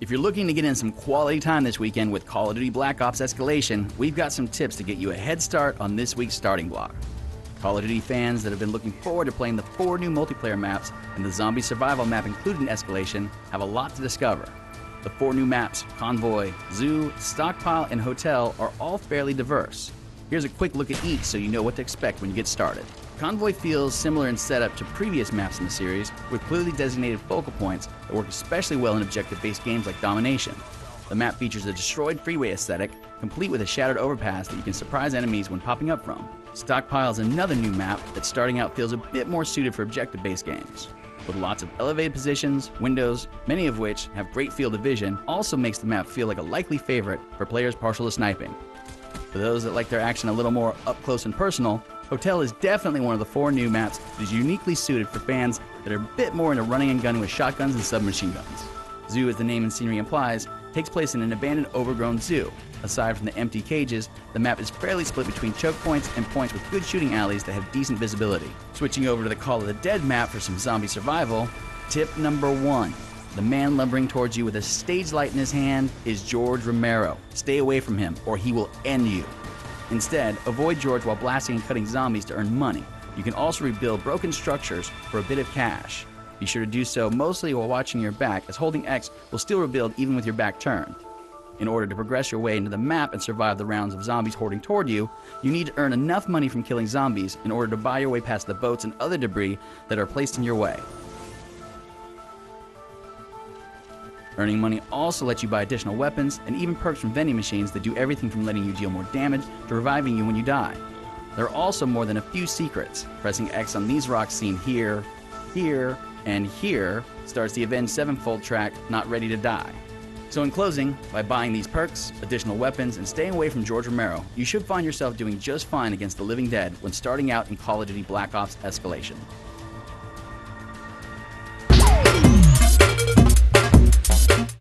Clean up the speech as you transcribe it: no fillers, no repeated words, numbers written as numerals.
If you're looking to get in some quality time this weekend with Call of Duty Black Ops Escalation, we've got some tips to get you a head start on this week's starting block. Call of Duty fans that have been looking forward to playing the 4 new multiplayer maps and the zombie survival map included in Escalation have a lot to discover. The 4 new maps, Convoy, Zoo, Stockpile, and Hotel, are all fairly diverse. Here's a quick look at each so you know what to expect when you get started. Convoy feels similar in setup to previous maps in the series, with clearly designated focal points that work especially well in objective-based games like Domination. The map features a destroyed freeway aesthetic, complete with a shattered overpass that you can surprise enemies when popping up from. Stockpile is another new map that starting out feels a bit more suited for objective-based games. With lots of elevated positions, windows, many of which have great field of vision, also makes the map feel like a likely favorite for players partial to sniping. For those that like their action a little more up close and personal, Hotel is definitely one of the 4 new maps that is uniquely suited for fans that are a bit more into running and gunning with shotguns and submachine guns. Zoo, as the name and scenery implies, takes place in an abandoned, overgrown zoo. Aside from the empty cages, the map is fairly split between choke points and points with good shooting alleys that have decent visibility. Switching over to the Call of the Dead map for some zombie survival, tip number 1. The man lumbering towards you with a stage light in his hand is George Romero. Stay away from him, or he will end you. Instead, avoid George while blasting and cutting zombies to earn money. You can also rebuild broken structures for a bit of cash. Be sure to do so mostly while watching your back, as holding X will still rebuild even with your back turned. In order to progress your way into the map and survive the rounds of zombies hoarding toward you, you need to earn enough money from killing zombies in order to buy your way past the boats and other debris that are placed in your way. Earning money also lets you buy additional weapons and even perks from vending machines that do everything from letting you deal more damage to reviving you when you die. There are also more than a few secrets. Pressing X on these rocks seen here, here, and here starts the Avenged Sevenfold track, Not Ready to Die. So in closing, by buying these perks, additional weapons, and staying away from George Romero, you should find yourself doing just fine against the living dead when starting out in Call of Duty Black Ops Escalation.